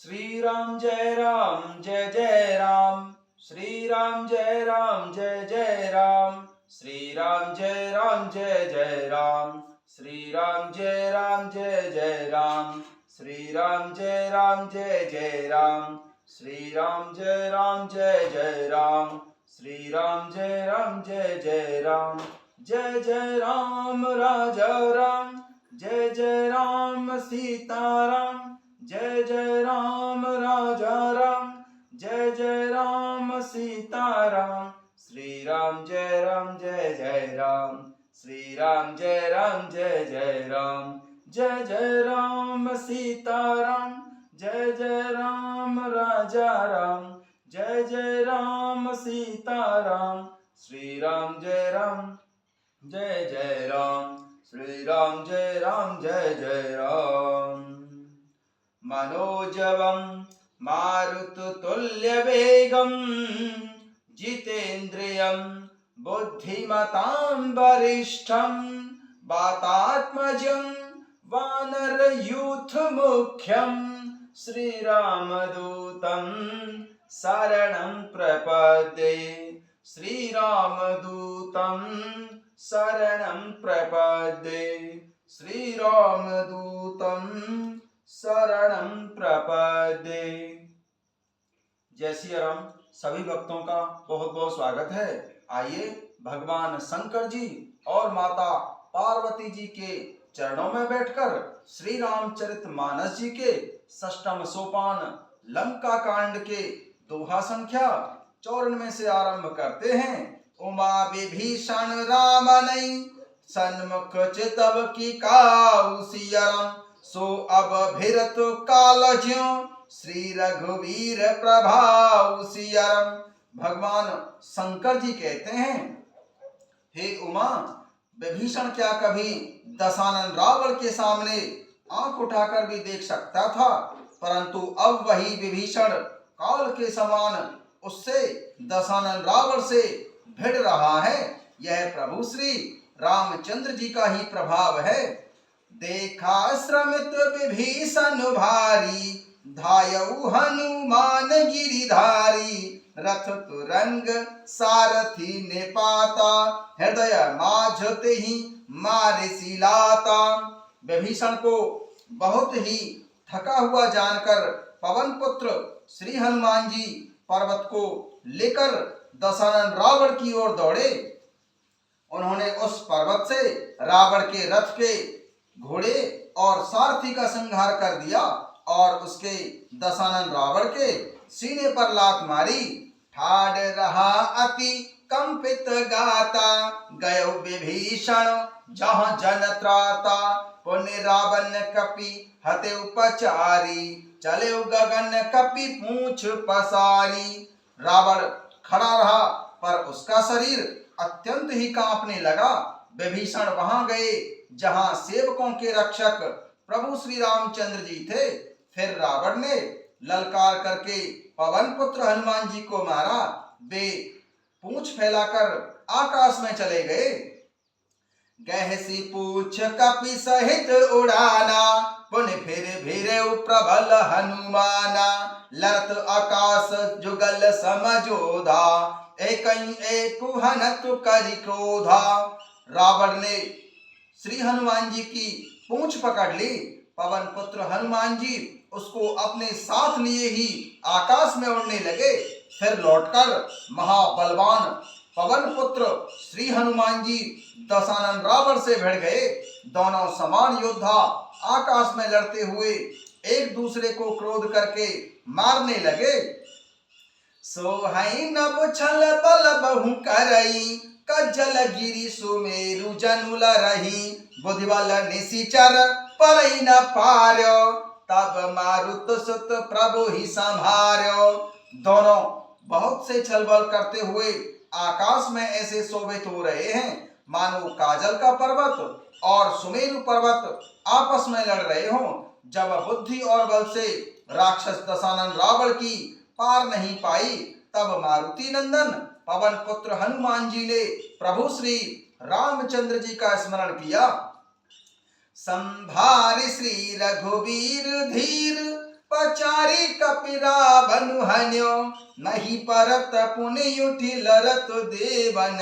श्री राम जय राम जय जय राम। श्री राम जय राम जय जय राम। श्री राम जय राम जय जय राम। श्री राम जय राम जय जय राम। श्री राम जय राम जय जय राम। श्री राम जय राम जय जय राम। श्री राम जय राम जय जय राम। जय जय राम राजा राम। जय जय राम सीताराम। जय जय राम राजा राम। जय जय राम सीताराम। श्री राम जय राम जय जय राम। श्री राम जय राम जय जय राम। जय जय राम सीताराम। जय जय राम राजा राम। जय जय राम सीताराम। श्री राम जय राम जय जय राम। श्री राम जय राम जय जय राम। मनोजवं मारुततुल्यवेगं जितेन्द्रियं बुद्धिमतां वरिष्ठं वातात्मजं वानरयूथमुख्यं श्रीरामदूतं शरणं प्रपद्ये। श्रीरामदूतं शरणं प्रपद्ये। श्रीरामदूतं शरणं प्रपद्ये। जय श्री राम। सभी भक्तों का बहुत बहुत स्वागत है। आइए भगवान शंकर जी और माता पार्वती जी के चरणों में बैठकर श्री रामचरितमानस जी के षष्ठम सोपान लंका कांड के दोहा संख्या 94 से आरंभ करते हैं। उमा विभीषण रामनै सन्मुख चितव की काउसियरम सो अब भिरत काल ज्यों श्री रघुवीर प्रभाउसियरम। भगवान शंकर जी कहते हैं, हे उमा, विभीषण क्या कभी दशानन रावण के सामने आंख उठाकर भी देख सकता था, परंतु अब वही विभीषण काल के समान उससे दशानन रावण से भिड़ रहा है। यह प्रभु श्री रामचंद्र जी का ही प्रभाव है। देखा श्रमित विभीषण भारी धायऊ हनुमान गिरिधारी रथ तुरंग सारथी ने पाता हृदय माझते ही मारे सिलाता। विभीषण को बहुत ही थका हुआ जानकर पवन पुत्र श्री हनुमान जी पर्वत को लेकर दशानन रावण की ओर दौड़े। उन्होंने उस पर्वत से रावण के रथ के घोड़े और सारथी का संहार कर दिया और उसके दशानन रावण के सीने पर लात मारी। ठाड़ रहा अति कंपित गाता गयो विभीषण जहाँ जन त्राता पुण्य रावण कपि हते उपचारी चले गगन कपि पूंछ पसारी। रावण खड़ा रहा पर उसका शरीर अत्यंत ही कांपने लगा। विभीषण वहां गए जहां सेवकों के रक्षक प्रभु श्री रामचंद्र जी थे। फिर रावण ने ललकार करके पवन पुत्र हनुमान जी को मारा। वे पूंछ फैलाकर आकाश में चले गए। गहसी पूछ कपि सहित उड़ाना पुण्य फिर प्रबल हनुमाना लरत आकाश जुगल समझोधा एक हनत करि क्रोधा। रावण ने श्री हनुमान जी की पूंछ पकड़ ली। पवन पुत्र हनुमान जी उसको अपने साथ लिए ही आकाश में उड़ने लगे। फिर लौटकर महाबलवान पवन पुत्र श्री हनुमान जी दशानन रावण से भिड़ गए। दोनों समान योद्धा आकाश में लड़ते हुए एक दूसरे को क्रोध करके मारने लगे। सोहई नभ छल बल बहु करई कज्जल गिरि सुमेरु जनुल रही बुद्धिबल निशिचर परई न पार्यो तब मारुत सुत प्रभु ही संभार्यो। दोनों बहुत से छल बल करते हुए आकाश में ऐसे शोभित हो रहे हैं मानो काजल का पर्वत और सुमेरु पर्वत आपस में लड़ रहे हों। जब बुद्धि और बल से राक्षस दशानन रावण की पार नहीं पाई, तब मारुति नंदन पवन पुत्र हनुमान जी ने प्रभु श्री रामचंद्र जी का स्मरण किया। संभारि श्री रघुवीर धीर पचारी कपि रावण हन्यो, नहीं परत पुनि उठी लरत देवन,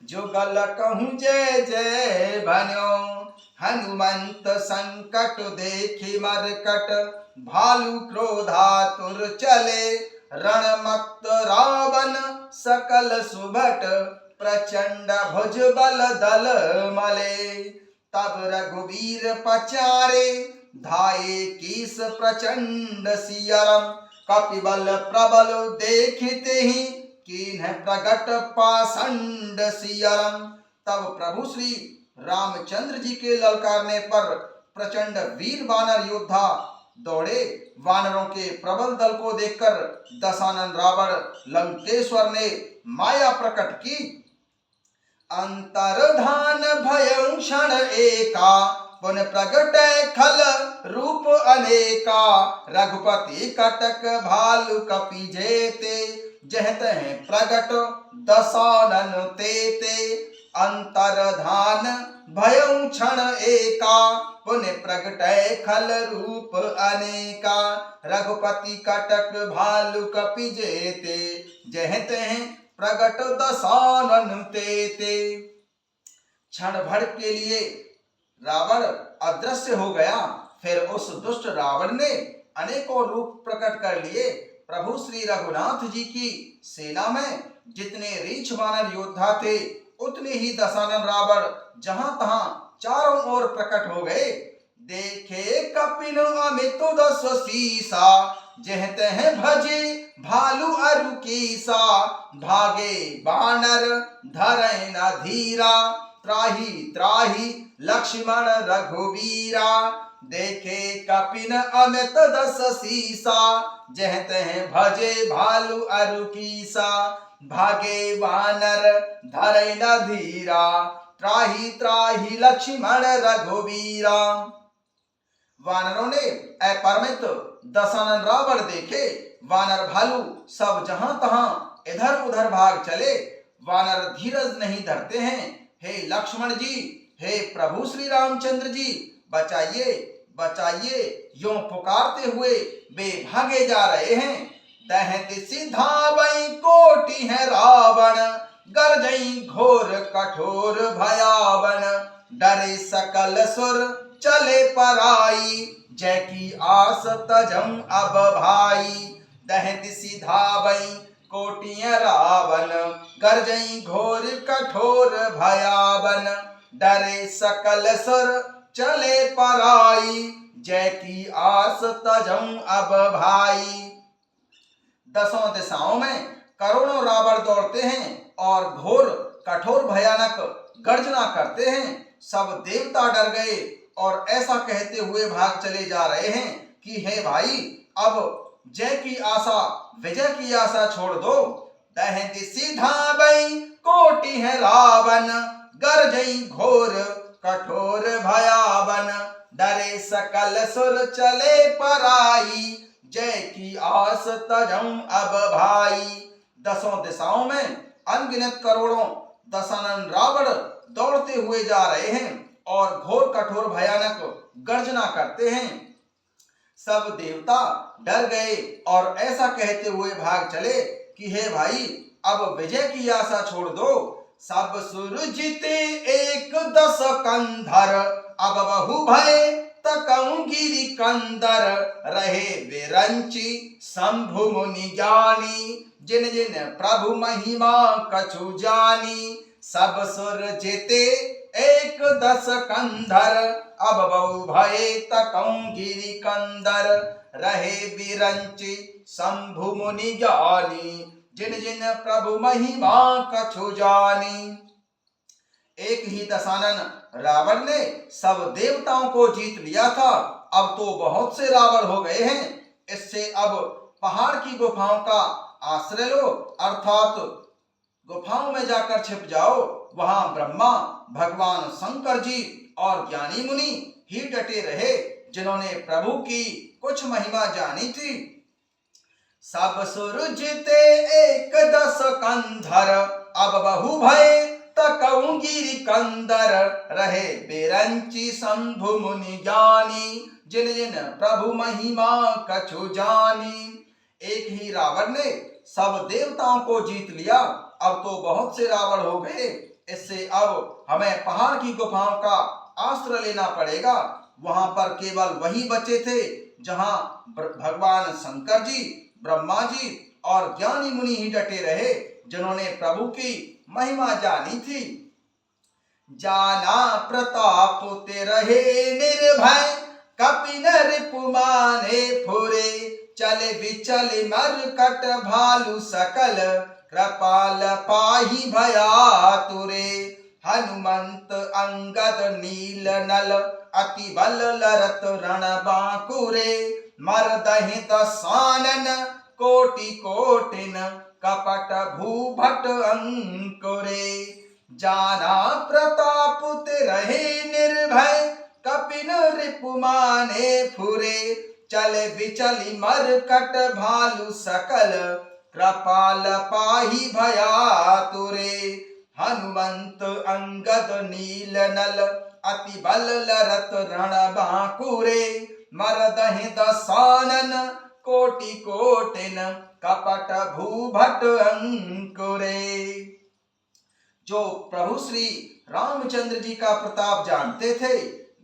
जुगल कहूँ जय जय भन्यो। हनुमंत संकट देखि मरकट, भालू क्रोधातुर चले, रणमत्त रावण सकल सुभट, प्रचंड भुज बल दल मले। तब रघुवीर पचारे, धाये कीस प्रचंड सियरम, कपिबल प्रबल देखते ही, कीन्ह प्रगट पाषंड सियरम। तब प्रभु श्री रामचंद्र जी के ललकारने पर प्रचंड वीर वानर योद्धा दौड़े। वानरों के प्रबल दल को देखकर दशानन रावण लंकेश्वर ने माया प्रकट की। अंतर्धान भयं क्षण एका, पुन प्रगटे खल रूप अनेका, रघुपति कटक भालु कपि जेते, जहत हैं प्रगट दशानन तेते। अंतर्धान भयं क्षण एका, पुन प्रगटे खल रूप अनेका, रघुपति कटक भालु कपि जेते, जहत हैं प्रगट दशानन तेते। क्षण भर के लिए रावण अदृश्य हो गया। फिर उस दुष्ट रावण ने अनेकों रूप प्रकट कर लिए। प्रभु श्री रघुनाथ जी की सेना में जितने रीछ वानर योद्धा थे, उतने ही दशानन रावण जहां तहां चारों ओर प्रकट हो गए। देखे कपिन अमित दस सीसा, जहत हैं भजे भालू अरु कीसा, भागे बानर धरै न धीरा, त्राहि त्राहि लक्ष्मण रघुवीरा। देखे कपिन अमित दस सीसा, जहत हैं भजे भालू अरु कीसा, भागे वानर धरै न धीरा, त्राहि त्राहि लक्ष्मण रघुवीरा। वानरों ने अपरिमित दशानन रावण देखे। वानर भालू सब जहां तहां इधर उधर भाग चले। वानर धीरज नहीं धरते हैं। हे लक्ष्मण जी, हे प्रभु श्री रामचंद्र जी, बचाइए बचाइए, यूं पुकारते हुए वे भागे जा रहे हैं। दहत सिधावै कोटि है रावण, गरजई घोर कठोर भयावन, डरे सकल सुर चले पराई, जय की आस तजम अब भाई। दहत सिधावै कोटि है रावण, गरजई घोर कठोर भयावन, डरे सकल सुर चले पराई, जय की आस तजम अब भाई। दसों दिशाओं में करोड़ों रावण दौड़ते हैं और घोर कठोर भयानक गर्जना करते हैं। सब देवता डर गए और ऐसा कहते हुए भाग चले जा रहे हैं कि हे भाई, अब जय की आशा, विजय की आशा छोड़ दो। दहत सिधावै कोटि है रावण, गरजई घोर कठोर भयावन, डरे सकल सुर चले पराई, जय की आस तजम अब भाई। दसों दिशाओं में अनगिनत करोड़ों दशानन रावण दौड़ते हुए जा रहे हैं और घोर कठोर भयानक गर्जना करते हैं। सब देवता डर गए और ऐसा कहते हुए भाग चले कि हे भाई, अब विजय की आशा छोड़ दो। सब सुर जीते एक दस कंधर, अब बहु भय तकऊं गिरि कंदर, रहे विरंची शंभु मुनि ज्ञानी, जिन जिन प्रभु महिमा कछु जानी। सब सुर जीते एक दस कंधर, अब बहु भय तकऊं गिरि कंदर, रहे विरंची शंभु मुनि ज्ञानी, जिन जिन प्रभु महिमा कछु जानी। एक ही दशानन रावण ने सब देवताओं को जीत लिया था। अब तो बहुत से रावण हो गए हैं। इससे अब पहाड़ की गुफाओं का आश्रय लो, अर्थात गुफाओं में जाकर छिप जाओ। वहां ब्रह्मा, भगवान शंकर जी और ज्ञानी मुनि ही डटे रहे, जिन्होंने प्रभु की कुछ महिमा जानी थी। सब सुर जीते एक दस कंधर, अब बहु भय तकऊ गिरि कंदर रहे बेरंची शंभु मुनि ज्ञानी जिन जिन प्रभु महिमा कछु जानी। एक ही रावण ने सब देवताओं को जीत लिया, अब तो बहुत से रावण हो गए। इससे अब हमें पहाड़ की गुफाओं का आश्रय लेना पड़ेगा। वहां पर केवल वही बचे थे जहां भगवान शंकर जी, ब्रह्मा जी और ज्ञानी मुनि ही डटे रहे, जिन्होंने प्रभु की महिमा जानी थी। जाना प्रताप ते रहे निर्भय कपिन रिपुमाने फुरे चले विचल मरकट भालू सकल कृपाल पाही भयातुरे। हनुमंत अंगद नील नल अति बल लरत रण बांकुरे मरदहि दसानन कोटि कोटिन कपट भूभट अंकुरे। जाना प्रताप ते रहे निर्भय कपिन रिपुमाने फुरे चले विचली मरकट भालू सकल कृपाल पाही भयातुरे। हनुमंत अंगद नील नल अति बल लरत रण बांकुरे मरदहि दसानन कोटि कोटिन कपट भूभट अंकुरे। जो प्रभु श्री रामचंद्र जी का प्रताप जानते थे,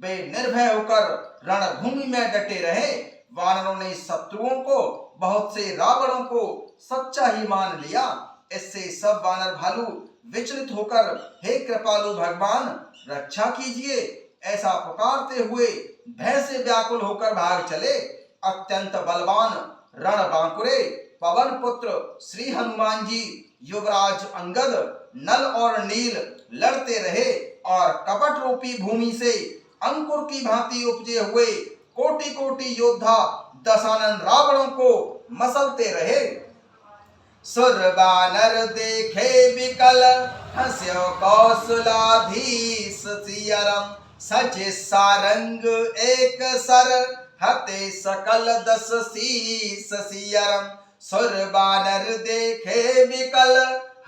वे निर्भय होकर रणभूमि में डटे रहे। वानरों ने शत्रुओं को, बहुत से रावणों को सच्चा ही मान लिया। इससे सब वानर भालू विचलित होकर हे कृपालु भगवान रक्षा कीजिए ऐसा पुकारते हुए भय से व्याकुल होकर भाग चले। अत्यंत बलवान रण बांकुरे पवन पुत्र श्री हनुमान जी युवराज अंगद नल और नील लड़ते रहे और कपट रूपी भूमि से अंकुर की भांति उपजे हुए कोटि कोटि योद्धा दशानन रावणों को मसलते रहे। सुर बानर देखे विकल हंस्यो कौशलाधीश सियरम सजे सारंग एक सर हते सकल दस शीस सियरम। सुर बानर देखे विकल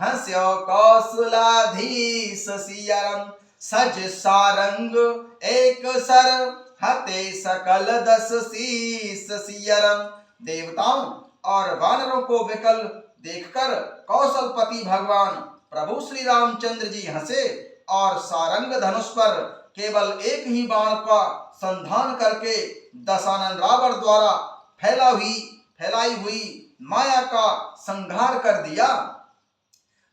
हंस्यो कौशलाधीश सियरम सज सारंग एक सर हते सकल दस शीस सियरम। देवताओं और वानरों को विकल देखकर कौशलपति भगवान प्रभु श्री रामचंद्र जी हंसे और सारंग धनुष पर केवल एक ही बाण का संधान करके दशानन रावण द्वारा फैलाई हुई माया का संहार कर दिया।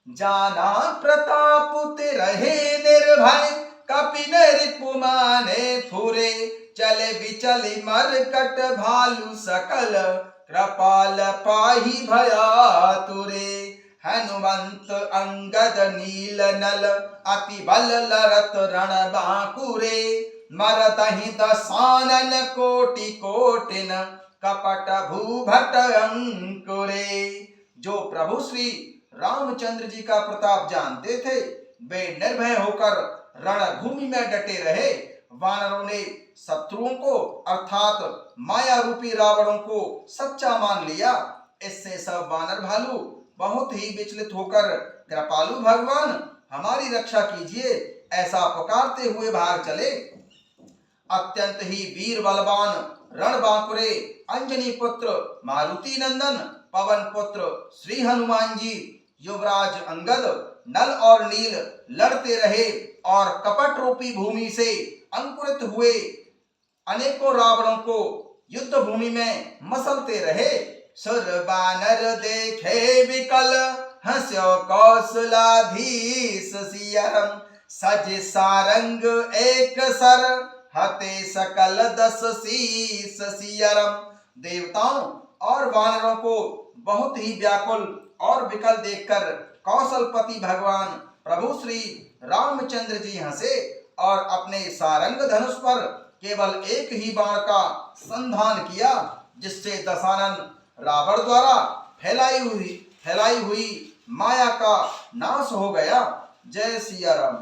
जाना प्रताप ते रहे निर्भय कपिन रिपुमाने फुरे चले विचली मरकट भालू सकल कृपाल पाही भयातुरे। हनुमंत अंगद नील नल अति बल लरत रण बांकुरे मरदहि दसानन कोटि कोटिन कपट भूभट अंकुरे। जो प्रभु श्री रामचंद्र जी का प्रताप जानते थे, वे निर्भय होकर रणभूमि में डटे रहे। वानरों ने शत्रुओं को अर्थात माया रूपी रावणों को सच्चा मान लिया। इससे सब वानर भालू बहुत ही विचलित होकर कृपालु भगवान हमारी रक्षा कीजिए ऐसा पुकारते हुए भाग चले। अत्यंत ही वीर बलवान रण बांकुरे अंजनी पुत्र मारुति नंदन पवन पुत्र श्री हनुमान जी युवराज अंगद नल और नील लड़ते रहे और कपट रूपी भूमि से अंकुरित हुए अनेकों रावणों को युद्ध भूमि में मसलते रहे। सुर बानर देखे विकल हंस्यो कौशलाधीश सियरम सज सारंग एक सर हते सकल दस शीस सियरम। देवताओं और वानरों को बहुत ही व्याकुल और विकल देखकर कौशलपति भगवान प्रभु श्री रामचंद्र जी हंसे और अपने सारंग धनुष पर केवल एक ही बाण का संधान किया, जिससे दशानन रावण द्वारा फैलाई हुई माया का नाश हो गया। जय सिया राम।